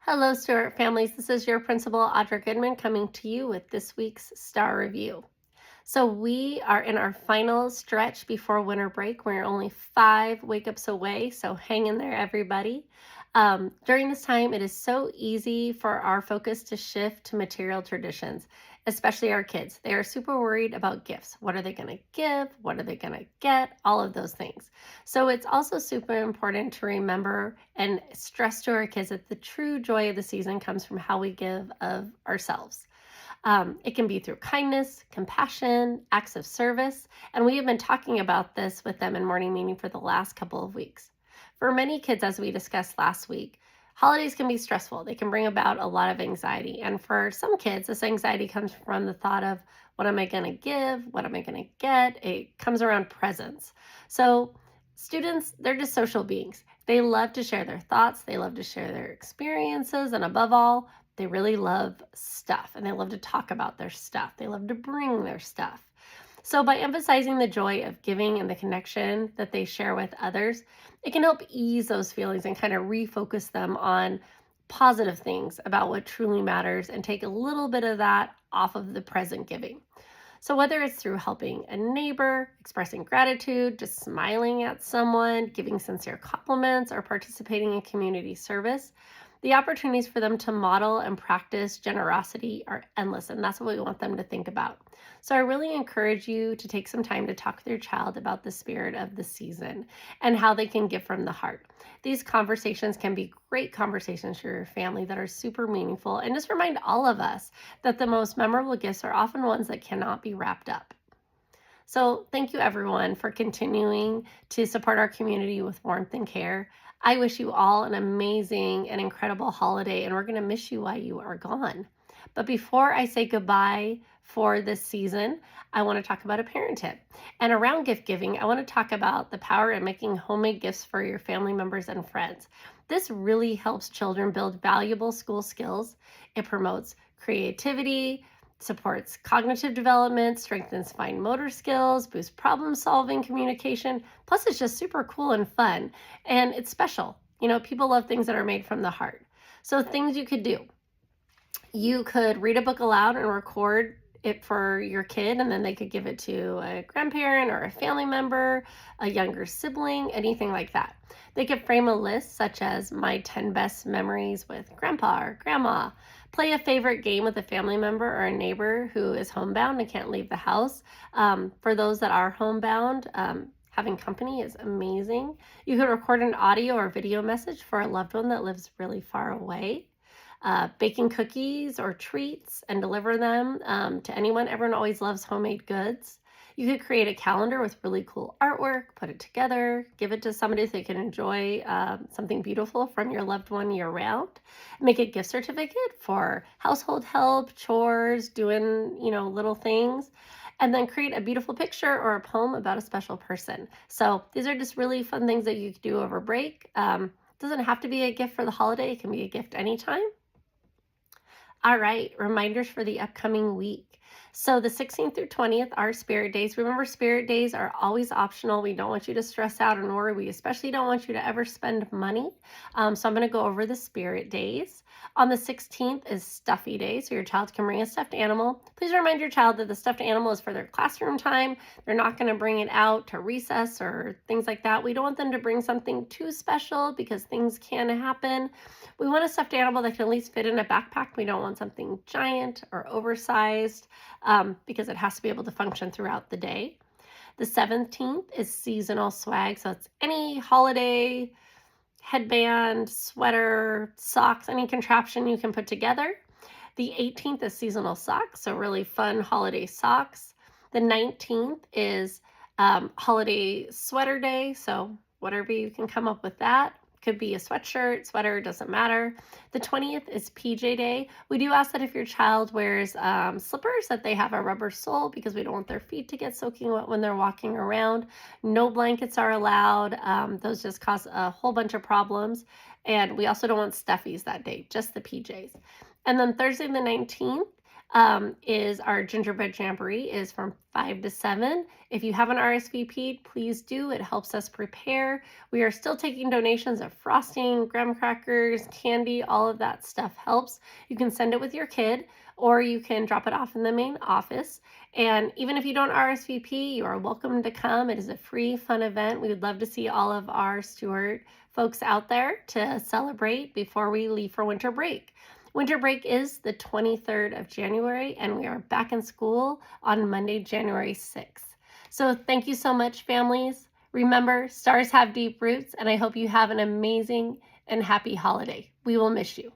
Hello, Stewart families. This is your principal, Audra Goodman, coming to you with this week's Star Review. So, we are in our final stretch before winter break. We're only 5 wake ups away, so hang in there, everybody. During this time, it is so easy for our focus to shift to material traditions, especially our kids. They are super worried about gifts. What are they going to give? What are they going to get? All of those things. So it's also super important to remember and stress to our kids that the true joy of the season comes from how we give of ourselves. It can be through kindness, compassion, acts of service, and we have been talking about this with them in morning meeting for the last couple of weeks. For many kids, as we discussed last week, holidays can be stressful. They can bring about a lot of anxiety. And for some kids, this anxiety comes from the thought of, what am I going to give? What am I going to get? It comes around presents. So students, they're just social beings. They love to share their thoughts. They love to share their experiences. And above all, they really love stuff and they love to talk about their stuff. They love to bring their stuff. So, by emphasizing the joy of giving and the connection that they share with others, it can help ease those feelings and kind of refocus them on positive things about what truly matters and take a little bit of that off of the present giving. So, whether it's through helping a neighbor, expressing gratitude, just smiling at someone, giving sincere compliments, or participating in community service, the opportunities for them to model and practice generosity are endless, and that's what we want them to think about. So, I really encourage you to take some time to talk with your child about the spirit of the season and how they can give from the heart. These conversations can be great conversations for your family that are super meaningful and just remind all of us that the most memorable gifts are often ones that cannot be wrapped up. So, thank you everyone for continuing to support our community with warmth and care. I wish you all an amazing and incredible holiday, and we're going to miss you while you are gone. But before I say goodbye for this season, I want to talk about a parent tip. And around gift giving, I want to talk about the power in making homemade gifts for your family members and friends. This really helps children build valuable school skills. It promotes creativity, supports cognitive development, strengthens fine motor skills, boosts problem solving, communication. Plus, it's just super cool and fun. And it's special. You know, people love things that are made from the heart. So, things you could do: you could read a book aloud and record it for your kid, and then they could give it to a grandparent or a family member, a younger sibling, anything like that. They could frame a list such as my 10 best memories with grandpa or grandma. Play a favorite game with a family member or a neighbor who is homebound and can't leave the house. For those that are homebound, having company is amazing. You could record an audio or video message for a loved one that lives really far away. Baking cookies or treats and deliver them to anyone. Everyone always loves homemade goods. You could create a calendar with really cool artwork, put it together, give it to somebody so they can enjoy something beautiful from your loved one year round. Make a gift certificate for household help, chores, doing, little things. And then create a beautiful picture or a poem about a special person. So these are just really fun things that you could do over break. Doesn't have to be a gift for the holiday. It can be a gift anytime. All right, reminders for the upcoming week. So the 16th through 20th are Spirit Days. Remember, Spirit Days are always optional. We don't want you to stress out and worry. We especially don't want you to ever spend money. So I'm going to go over the Spirit Days. On the 16th is Stuffy Day, so your child can bring a stuffed animal. Please remind your child that the stuffed animal is for their classroom time. They're not going to bring it out to recess or things like that. We don't want them to bring something too special because things can happen. We want a stuffed animal that can at least fit in a backpack. We don't want something giant or oversized because it has to be able to function throughout the day. The 17th is seasonal swag. So it's any holiday headband, sweater, socks, any contraption you can put together. The 18th is seasonal socks. So really fun holiday socks. The 19th is holiday sweater day. So whatever you can come up with that. Could be a sweatshirt, sweater, doesn't matter. The 20th is PJ Day. We do ask that if your child wears slippers, that they have a rubber sole because we don't want their feet to get soaking wet when they're walking around. No blankets are allowed. Those just cause a whole bunch of problems. And we also don't want stuffies that day, just the PJs. And then Thursday the 19th, is our gingerbread jamboree is from 5 to 7. If you haven't RSVP'd, please do. It helps us prepare. We are still taking donations of frosting, graham crackers, candy, all of that stuff helps. You can send it with your kid, or you can drop it off in the main office. And even if you don't RSVP, you are welcome to come. It is a free, fun event. We would love to see all of our Stewart folks out there to celebrate before we leave for winter break. Winter break is the 23rd of January, and we are back in school on Monday, January 6th. So thank you so much, families. Remember, stars have deep roots, and I hope you have an amazing and happy holiday. We will miss you.